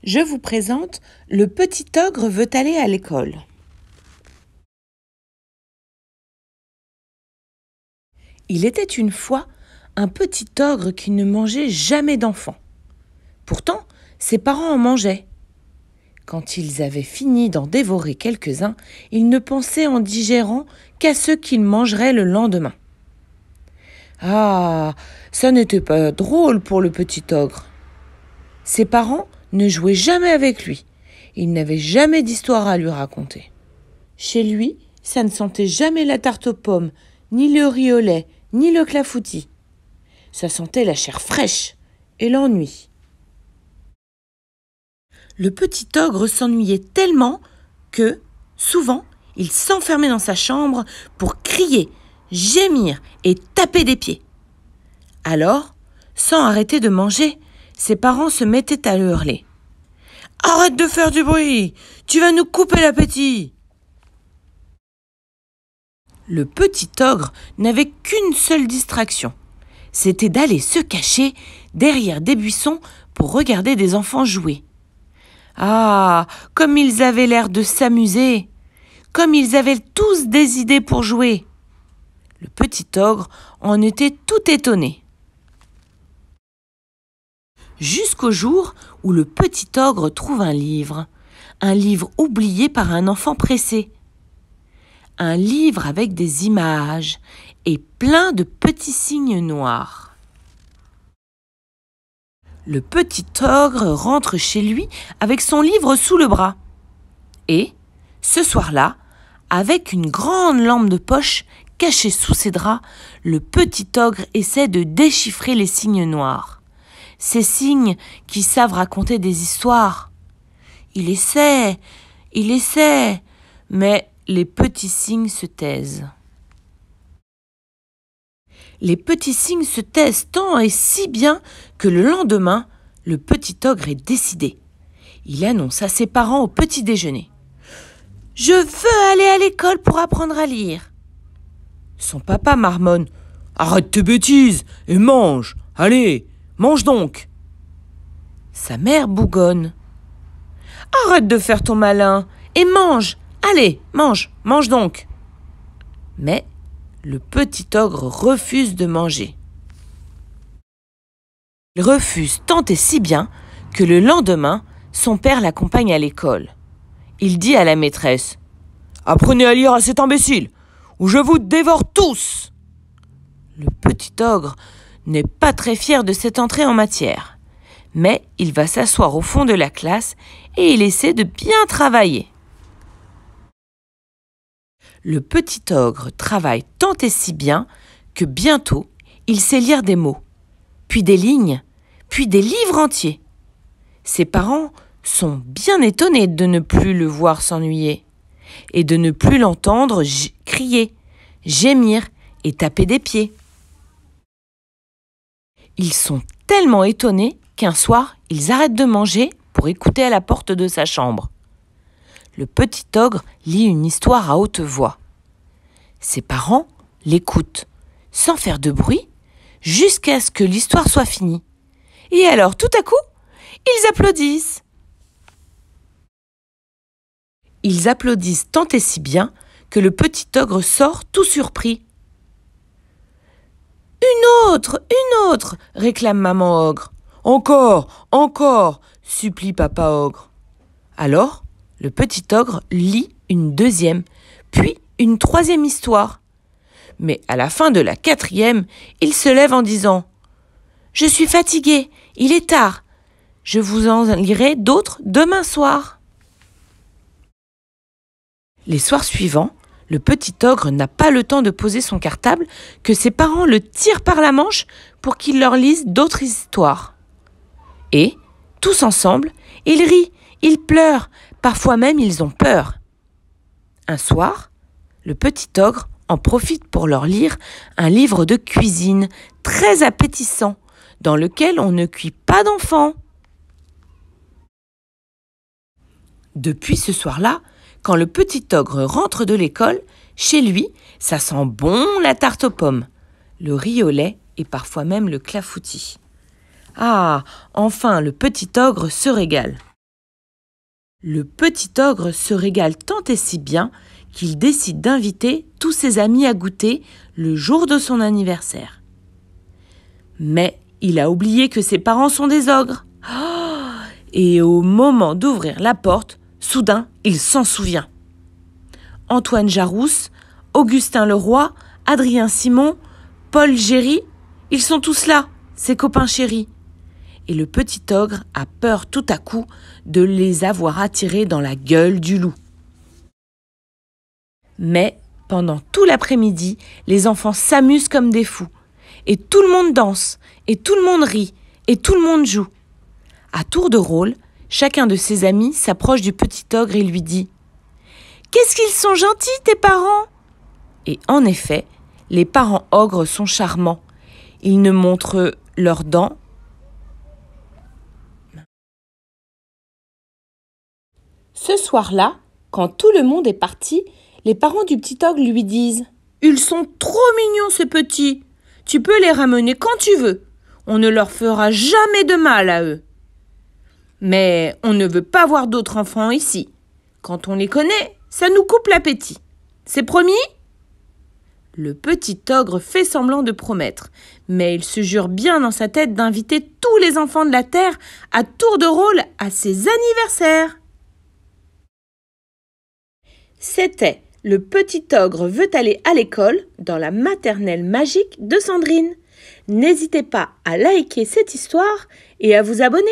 Je vous présente Le petit ogre veut aller à l'école. Il était une fois un petit ogre qui ne mangeait jamais d'enfants. Pourtant, ses parents en mangeaient. Quand ils avaient fini d'en dévorer quelques-uns, ils ne pensaient en digérant qu'à ceux qu'ils mangeraient le lendemain. Ah, ça n'était pas drôle pour le petit ogre. Ses parents ne jouaient jamais avec lui. Ils n'avaient jamais d'histoire à lui raconter. Chez lui, ça ne sentait jamais la tarte aux pommes, ni le riz au lait, ni le clafoutis. Ça sentait la chair fraîche et l'ennui. Le petit ogre s'ennuyait tellement que, souvent, il s'enfermait dans sa chambre pour crier, gémir et taper des pieds. Alors, sans arrêter de manger, ses parents se mettaient à hurler. « Arrête de faire du bruit! Tu vas nous couper l'appétit !» Le petit ogre n'avait qu'une seule distraction. C'était d'aller se cacher derrière des buissons pour regarder des enfants jouer. Ah, comme ils avaient l'air de s'amuser! Comme ils avaient tous des idées pour jouer! Le petit ogre en était tout étonné. Jusqu'au jour où le petit ogre trouve un livre oublié par un enfant pressé. Un livre avec des images et plein de petits signes noirs. Le petit ogre rentre chez lui avec son livre sous le bras. Et, ce soir-là, avec une grande lampe de poche cachée sous ses draps, le petit ogre essaie de déchiffrer les signes noirs. Ces signes qui savent raconter des histoires. Il essaie, mais les petits signes se taisent. Les petits signes se taisent tant et si bien que le lendemain, le petit ogre est décidé. Il annonce à ses parents au petit déjeuner. « Je veux aller à l'école pour apprendre à lire. » Son papa marmonne. « Arrête tes bêtises et mange. Allez, mange donc. » Sa mère bougonne. « Arrête de faire ton malin et mange. Allez, mange donc. » Mais le petit ogre refuse de manger. Il refuse tant et si bien que le lendemain, son père l'accompagne à l'école. Il dit à la maîtresse « Apprenez à lire à cet imbécile, ou je vous dévore tous !» Le petit ogre n'est pas très fier de cette entrée en matière, mais il va s'asseoir au fond de la classe et il essaie de bien travailler. Le petit ogre travaille tant et si bien que bientôt, il sait lire des mots, puis des lignes, puis des livres entiers. Ses parents sont bien étonnés de ne plus le voir s'ennuyer et de ne plus l'entendre crier, gémir et taper des pieds. Ils sont tellement étonnés qu'un soir, ils arrêtent de manger pour écouter à la porte de sa chambre. Le petit ogre lit une histoire à haute voix. Ses parents l'écoutent, sans faire de bruit, jusqu'à ce que l'histoire soit finie. Et alors, tout à coup, ils applaudissent. Ils applaudissent tant et si bien que le petit ogre sort tout surpris. « Une autre !» réclame maman ogre. « Encore !» supplie papa ogre. Alors, le petit ogre lit une deuxième, puis une troisième histoire. Mais à la fin de la quatrième, il se lève en disant « Je suis fatigué, il est tard. Je vous en lirai d'autres demain soir. » Les soirs suivants, le petit ogre n'a pas le temps de poser son cartable que ses parents le tirent par la manche pour qu'il leur lise d'autres histoires. Et, tous ensemble, ils rient, ils pleurent, parfois même ils ont peur. Un soir, le petit ogre en profite pour leur lire un livre de cuisine très appétissant, dans lequel on ne cuit pas d'enfants. Depuis ce soir-là, quand le petit ogre rentre de l'école, chez lui, ça sent bon la tarte aux pommes, le riz au lait et parfois même le clafoutis. Ah, enfin, le petit ogre se régale. Le petit ogre se régale tant et si bien qu'il décide d'inviter tous ses amis à goûter le jour de son anniversaire. Mais il a oublié que ses parents sont des ogres. Et au moment d'ouvrir la porte, soudain, il s'en souvient. Antoine Jarousse, Augustin Leroy, Adrien Simon, Paul Géry, ils sont tous là, ses copains chéris. Et le petit ogre a peur tout à coup de les avoir attirés dans la gueule du loup. Mais pendant tout l'après-midi, les enfants s'amusent comme des fous. Et tout le monde danse, et tout le monde rit, et tout le monde joue. À tour de rôle, chacun de ses amis s'approche du petit ogre et lui dit « Qu'est-ce qu'ils sont gentils, tes parents !» Et en effet, les parents ogres sont charmants. Ils ne montrent leurs dents. Ce soir-là, quand tout le monde est parti, les parents du petit ogre lui disent « Ils sont trop mignons, ces petits. Tu peux les ramener quand tu veux. On ne leur fera jamais de mal à eux. Mais on ne veut pas voir d'autres enfants ici. Quand on les connaît, ça nous coupe l'appétit. C'est promis ?» Le petit ogre fait semblant de promettre, mais il se jure bien dans sa tête d'inviter tous les enfants de la terre à tour de rôle à ses anniversaires. C'était Le petit ogre veut aller à l'école dans la maternelle magique de Sandrine. N'hésitez pas à liker cette histoire et à vous abonner.